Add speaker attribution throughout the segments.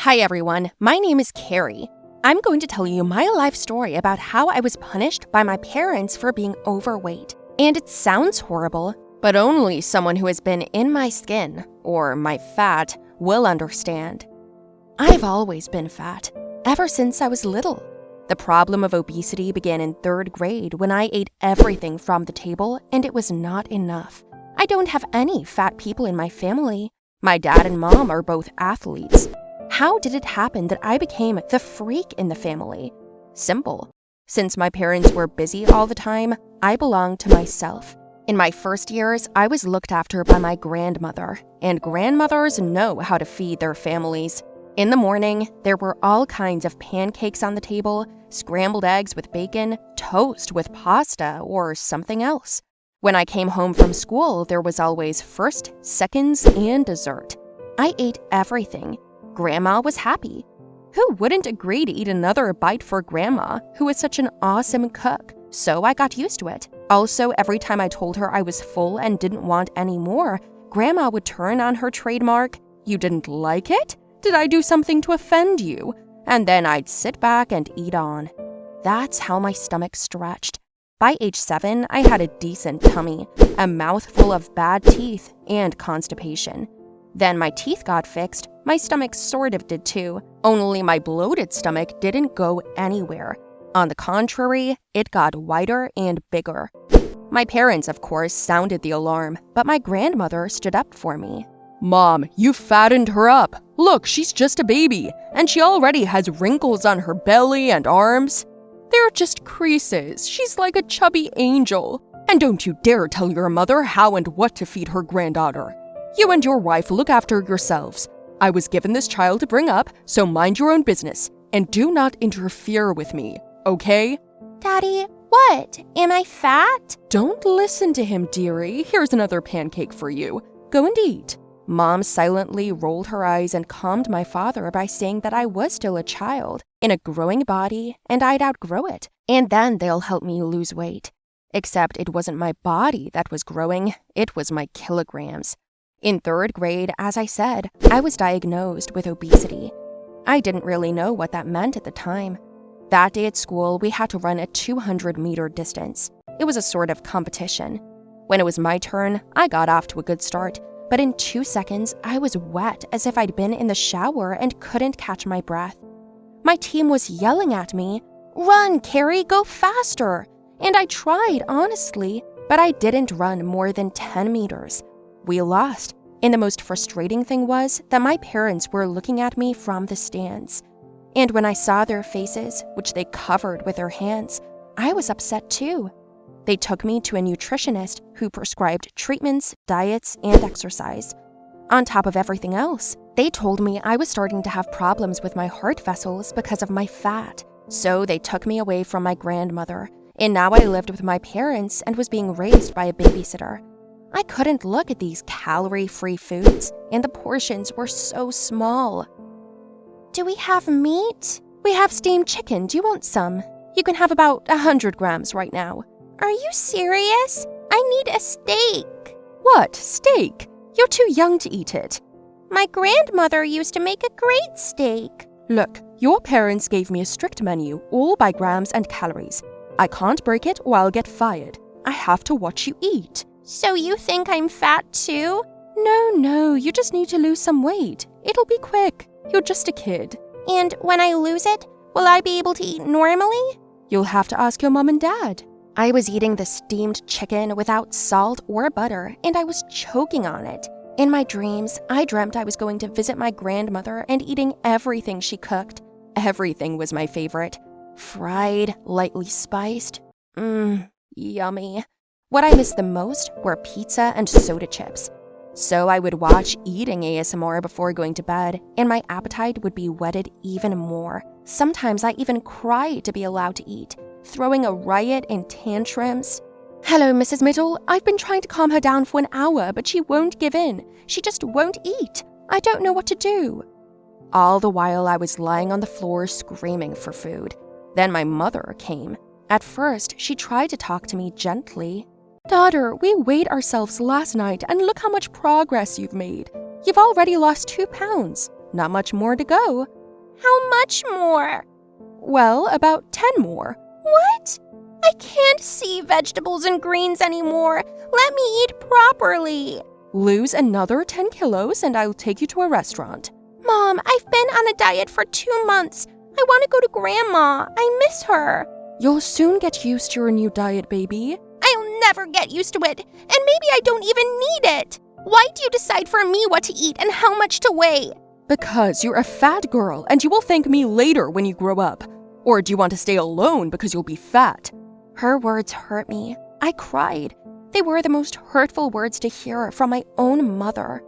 Speaker 1: Hi everyone, my name is Carrie. I'm going to tell you my life story about how I was punished by my parents for being overweight. And it sounds horrible, but only someone who has been in my skin, or my fat, will understand. I've always been fat, ever since I was little. The problem of obesity began in 3rd grade when I ate everything from the table and it was not enough. I don't have any fat people in my family. My dad and mom are both athletes. How did it happen that I became the freak in the family? Simple. Since my parents were busy all the time, I belonged to myself. In my first years, I was looked after by my grandmother, and grandmothers know how to feed their families. In the morning, there were all kinds of pancakes on the table, scrambled eggs with bacon, toast with pasta, or something else. When I came home from school, there was always first, seconds, and dessert. I ate everything. Grandma was happy. Who wouldn't agree to eat another bite for Grandma, who was such an awesome cook? So I got used to it. Also, every time I told her I was full and didn't want any more, Grandma would turn on her trademark, "You didn't like it? Did I do something to offend you?" And then I'd sit back and eat on. That's how my stomach stretched. By age 7, I had a decent tummy, a mouthful of bad teeth, and constipation. Then my teeth got fixed, my stomach sort of did too, only my bloated stomach didn't go anywhere. On the contrary, it got wider and bigger. My parents, of course, sounded the alarm, but my grandmother stood up for me. "Mom, you fattened her up. Look, she's just a baby, and she already has wrinkles on her belly and arms. They're just creases. She's like a chubby angel. And don't you dare tell your mother how and what to feed her granddaughter. You and your wife look after yourselves. I was given this child to bring up, so mind your own business, and do not interfere with me, okay?"
Speaker 2: Daddy, what? Am I fat?
Speaker 1: "Don't listen to him, dearie. Here's another pancake for you. Go and eat." Mom silently rolled her eyes and calmed my father by saying that I was still a child, in a growing body, and I'd outgrow it, and then they'll help me lose weight. Except it wasn't my body that was growing, it was my kilograms. In 3rd grade, as I said, I was diagnosed with obesity. I didn't really know what that meant at the time. That day at school, we had to run a 200-meter distance. It was a sort of competition. When it was my turn, I got off to a good start, but in 2 seconds, I was wet as if I'd been in the shower and couldn't catch my breath. My team was yelling at me, "Run, Carrie, go faster!" And I tried, honestly, but I didn't run more than 10 meters. We lost, and the most frustrating thing was that my parents were looking at me from the stands. And when I saw their faces, which they covered with their hands, I was upset too. They took me to a nutritionist who prescribed treatments, diets, and exercise. On top of everything else, they told me I was starting to have problems with my heart vessels because of my fat. So they took me away from my grandmother, and now I lived with my parents and was being raised by a babysitter. I couldn't look at these calorie-free foods, and the portions were so small.
Speaker 2: Do we have meat?
Speaker 1: We have steamed chicken. Do you want some? You can have about 100 grams right now.
Speaker 2: Are you serious? I need a steak.
Speaker 1: What? Steak? You're too young to eat it.
Speaker 2: My grandmother used to make a great steak.
Speaker 1: Look, your parents gave me a strict menu, all by grams and calories. I can't break it or I'll get fired. I have to watch you eat.
Speaker 2: So you think I'm fat too?
Speaker 1: No, you just need to lose some weight. It'll be quick. You're just a kid.
Speaker 2: And when I lose it, will I be able to eat normally?
Speaker 1: You'll have to ask your mom and dad. I was eating the steamed chicken without salt or butter, and I was choking on it. In my dreams, I dreamt I was going to visit my grandmother and eating everything she cooked. Everything was my favorite. Fried, lightly spiced. Yummy. What I missed the most were pizza and soda chips. So I would watch eating ASMR before going to bed, and my appetite would be whetted even more. Sometimes I even cried to be allowed to eat, throwing a riot in tantrums. "Hello, Mrs. Middle. I've been trying to calm her down for an hour, but she won't give in. She just won't eat. I don't know what to do." All the while I was lying on the floor screaming for food. Then my mother came. At first, she tried to talk to me gently. "Daughter, we weighed ourselves last night and look how much progress you've made. You've already lost 2 pounds. not much more to go.
Speaker 2: How much more?
Speaker 1: Well, about 10 more.
Speaker 2: What? I can't see vegetables and greens anymore. Let me eat properly.
Speaker 1: Lose another 10 kilos and I'll take you to a restaurant.
Speaker 2: Mom, I've been on a diet for 2 months. I want to go to Grandma. I miss her.
Speaker 1: You'll soon get used to your new diet, baby.
Speaker 2: I'll never get used to it, and maybe I don't even need it. Why do you decide for me what to eat and how much to weigh?
Speaker 1: Because you're a fat girl and you will thank me later when you grow up. Or do you want to stay alone because you'll be fat?
Speaker 2: Her words hurt me. I cried. They were the most hurtful words to hear from my own mother.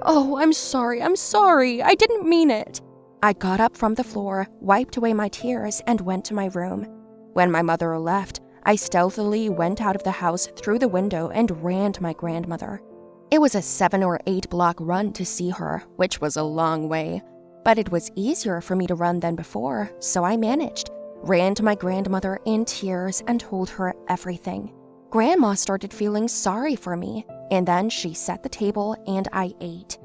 Speaker 1: Oh, I'm sorry. I didn't mean it.
Speaker 2: I got up from the floor, wiped away my tears, and went to my room. When my mother left, I stealthily went out of the house through the window and ran to my grandmother. It was a 7 or 8 block run to see her, which was a long way. But it was easier for me to run than before, so I managed. Ran to my grandmother in tears and told her everything. Grandma started feeling sorry for me, and then she set the table and I ate.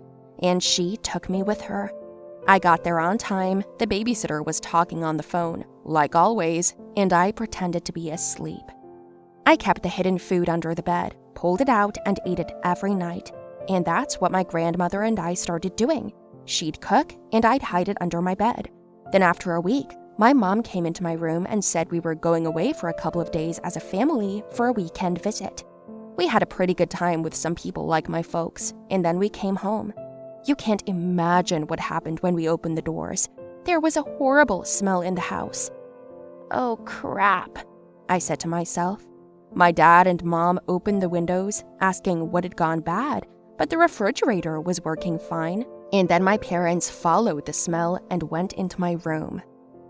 Speaker 2: And she took me with her. I got there on time, the babysitter was talking on the phone, like always, and I pretended to be asleep. I kept the hidden food under the bed, pulled it out, and ate it every night. And that's what my grandmother and I started doing. She'd cook, and I'd hide it under my bed. Then after a week, my mom came into my room and said we were going away for a couple of days as a family for a weekend visit. We had a pretty good time with some people like my folks, and then we came home. You can't imagine what happened when we opened the doors. There was a horrible smell in the house. Oh, crap, I said to myself. My dad and mom opened the windows, asking what had gone bad, but the refrigerator was working fine. And then my parents followed the smell and went into my room.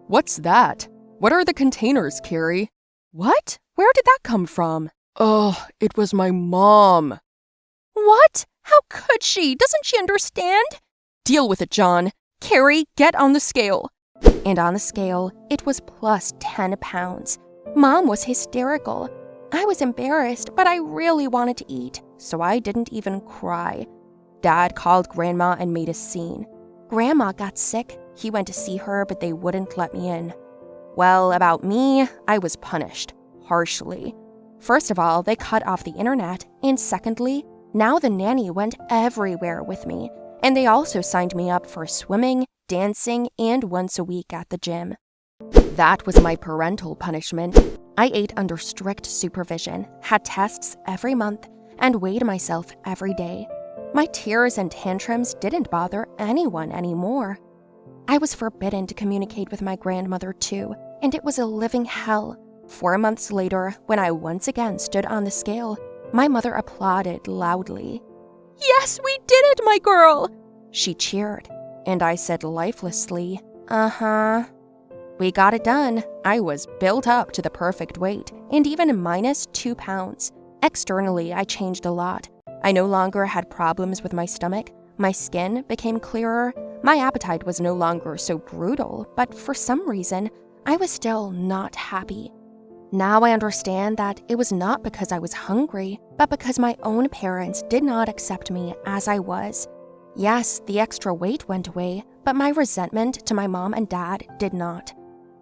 Speaker 1: What's that? What are the containers, Carrie?
Speaker 2: What? Where did that come from?
Speaker 1: Oh, it was my mom.
Speaker 2: What? How could she? Doesn't she understand?
Speaker 1: Deal with it, John. Carrie, get on the scale.
Speaker 2: And on the scale, it was plus 10 pounds. Mom was hysterical. I was embarrassed, but I really wanted to eat, so I didn't even cry. Dad called Grandma and made a scene. Grandma got sick. He went to see her, but they wouldn't let me in. Well, about me, I was punished, harshly. First of all, they cut off the internet, and secondly, now the nanny went everywhere with me, and they also signed me up for swimming, dancing, and once a week at the gym. That was my parental punishment. I ate under strict supervision, had tests every month, and weighed myself every day. My tears and tantrums didn't bother anyone anymore. I was forbidden to communicate with my grandmother too, and it was a living hell. 4 months later, when I once again stood on the scale, my mother applauded loudly.
Speaker 1: Yes, we did it, my girl!
Speaker 2: She cheered, and I said lifelessly, uh-huh. We got it done. I was built up to the perfect weight, and even minus 2 pounds. Externally, I changed a lot. I no longer had problems with my stomach, my skin became clearer, my appetite was no longer so brutal, but for some reason, I was still not happy. Now I understand that it was not because I was hungry, but because my own parents did not accept me as I was. Yes, the extra weight went away, but my resentment to my mom and dad did not.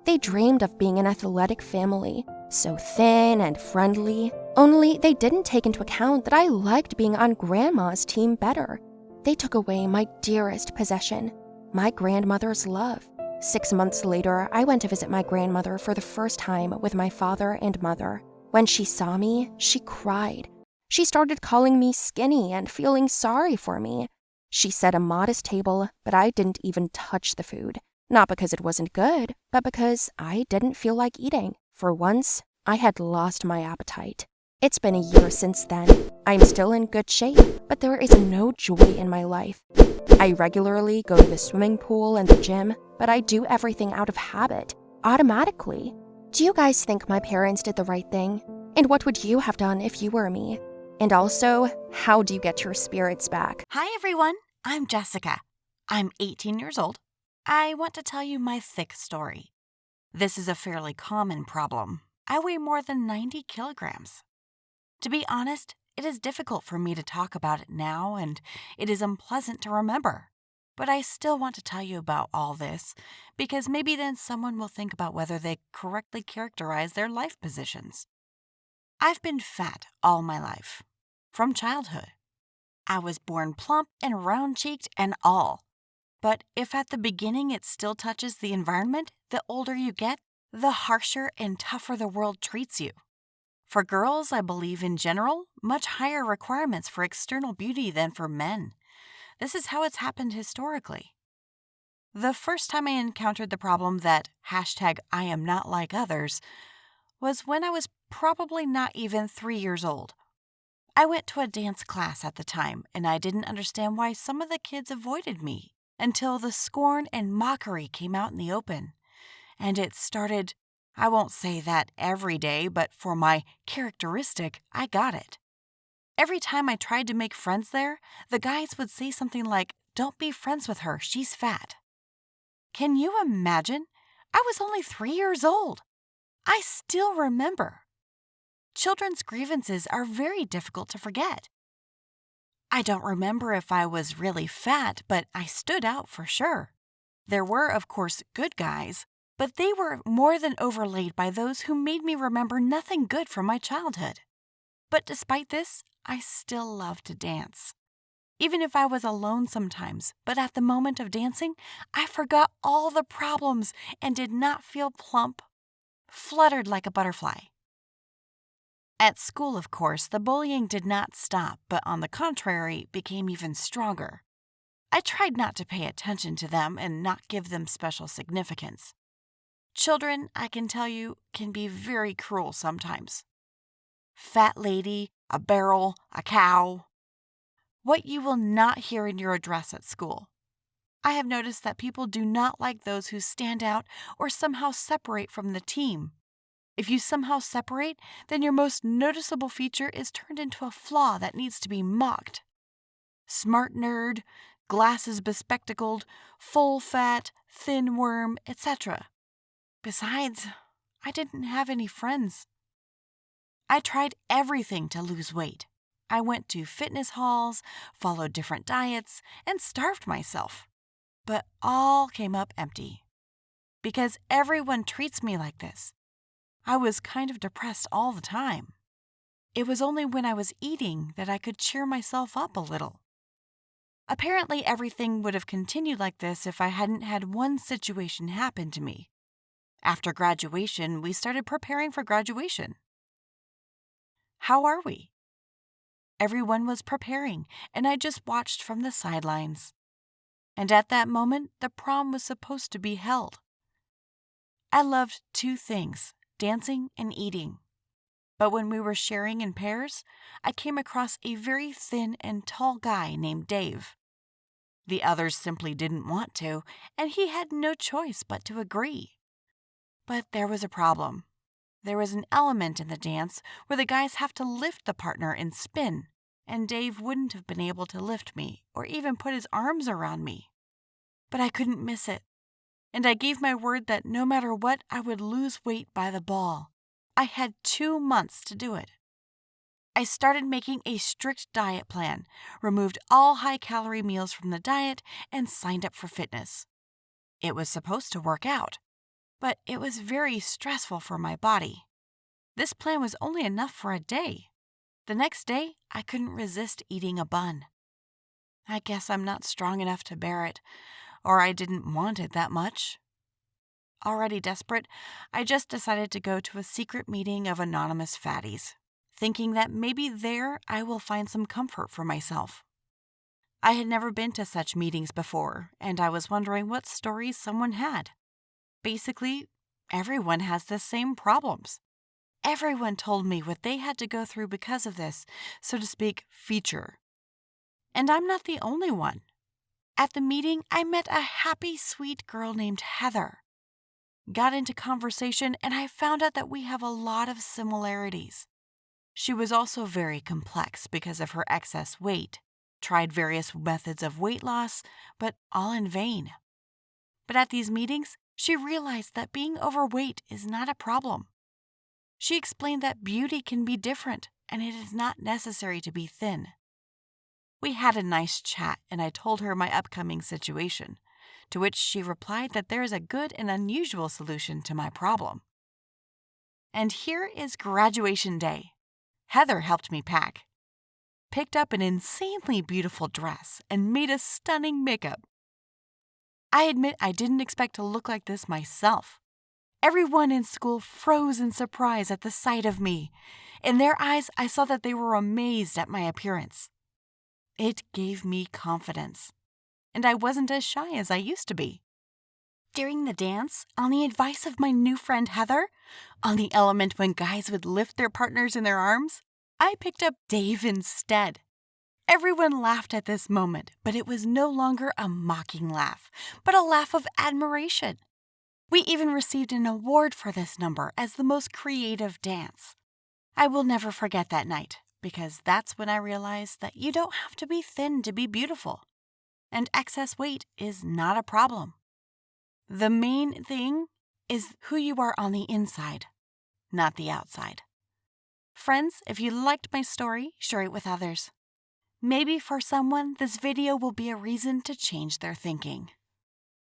Speaker 2: They dreamed of being an athletic family, so thin and friendly, only they didn't take into account that I liked being on Grandma's team better. They took away my dearest possession, my grandmother's love. 6 months later, I went to visit my grandmother for the first time with my father and mother. When she saw me, she cried. She started calling me skinny and feeling sorry for me. She set a modest table, but I didn't even touch the food. Not because it wasn't good, but because I didn't feel like eating. For once, I had lost my appetite. It's been a year since then. I'm still in good shape, but there is no joy in my life. I regularly go to the swimming pool and the gym, but I do everything out of habit, automatically. Do you guys think my parents did the right thing? And what would you have done if you were me? And also, how do you get your spirits back?
Speaker 3: Hi, everyone. I'm Jessica. I'm 18 years old. I want to tell you my thick story. This is a fairly common problem. I weigh more than 90 kilograms. To be honest, it is difficult for me to talk about it now, and it is unpleasant to remember. But I still want to tell you about all this because maybe then someone will think about whether they correctly characterize their life positions. I've been fat all my life, from childhood. I was born plump and round-cheeked and all. But if at the beginning it still touches the environment, the older you get, the harsher and tougher the world treats you. For girls, I believe in general, much higher requirements for external beauty than for men. This is how it's happened historically. The first time I encountered the problem that #I am not like others was when I was probably not even 3 years old. I went to a dance class at the time, and I didn't understand why some of the kids avoided me until the scorn and mockery came out in the open. And it started, I won't say that every day, but for my characteristic, I got it. Every time I tried to make friends there, the guys would say something like, "Don't be friends with her, she's fat." Can you imagine? I was only 3 years old. I still remember. Children's grievances are very difficult to forget. I don't remember if I was really fat, but I stood out for sure. There were, of course, good guys, but they were more than overlaid by those who made me remember nothing good from my childhood. But despite this, I still loved to dance. Even if I was alone sometimes, but at the moment of dancing, I forgot all the problems and did not feel plump, fluttered like a butterfly. At school, of course, the bullying did not stop, but on the contrary, became even stronger. I tried not to pay attention to them and not give them special significance. Children, I can tell you, can be very cruel sometimes. Fat lady, a barrel, a cow. What you will not hear in your address at school. I have noticed that people do not like those who stand out or somehow separate from the team. If you somehow separate, then your most noticeable feature is turned into a flaw that needs to be mocked. Smart nerd, glasses bespectacled, full fat, thin worm, etc. Besides, I didn't have any friends. I tried everything to lose weight. I went to fitness halls, followed different diets, and starved myself. But all came up empty. Because everyone treats me like this. I was kind of depressed all the time. It was only when I was eating that I could cheer myself up a little. Apparently, everything would have continued like this if I hadn't had one situation happen to me. After graduation, we started preparing for graduation. How are we? Everyone was preparing, and I just watched from the sidelines. And at that moment, the prom was supposed to be held. I loved 2 things, dancing and eating. But when we were sharing in pairs, I came across a very thin and tall guy named Dave. The others simply didn't want to, and he had no choice but to agree. But there was a problem. There was an element in the dance where the guys have to lift the partner and spin, and Dave wouldn't have been able to lift me or even put his arms around me. But I couldn't miss it, and I gave my word that no matter what, I would lose weight by the ball. I had 2 months to do it. I started making a strict diet plan, removed all high-calorie meals from the diet, and signed up for fitness. It was supposed to work out, but it was very stressful for my body. This plan was only enough for a day. The next day, I couldn't resist eating a bun. I guess I'm not strong enough to bear it, or I didn't want it that much. Already desperate, I just decided to go to a secret meeting of anonymous fatties, thinking that maybe there I will find some comfort for myself. I had never been to such meetings before, and I was wondering what stories someone had. Basically, everyone has the same problems. Everyone told me what they had to go through because of this, so to speak, feature. And I'm not the only one. At the meeting, I met a happy, sweet girl named Heather. Got into conversation, and I found out that we have a lot of similarities. She was also very complex because of her excess weight, tried various methods of weight loss, but all in vain. But at these meetings, she realized that being overweight is not a problem. She explained that beauty can be different, and it is not necessary to be thin. We had a nice chat, and I told her my upcoming situation, to which she replied that there is a good and unusual solution to my problem. And here is graduation day. Heather helped me pack, picked up an insanely beautiful dress, and made a stunning makeup. I admit I didn't expect to look like this myself. Everyone in school froze in surprise at the sight of me. In their eyes, I saw that they were amazed at my appearance. It gave me confidence, and I wasn't as shy as I used to be. During the dance, on the advice of my new friend Heather, on the element when guys would lift their partners in their arms, I picked up Dave instead. Everyone laughed at this moment, but it was no longer a mocking laugh, but a laugh of admiration. We even received an award for this number as the most creative dance. I will never forget that night, because that's when I realized that you don't have to be thin to be beautiful, and excess weight is not a problem. The main thing is who you are on the inside, not the outside. Friends, if you liked my story, share it with others. Maybe for someone, this video will be a reason to change their thinking.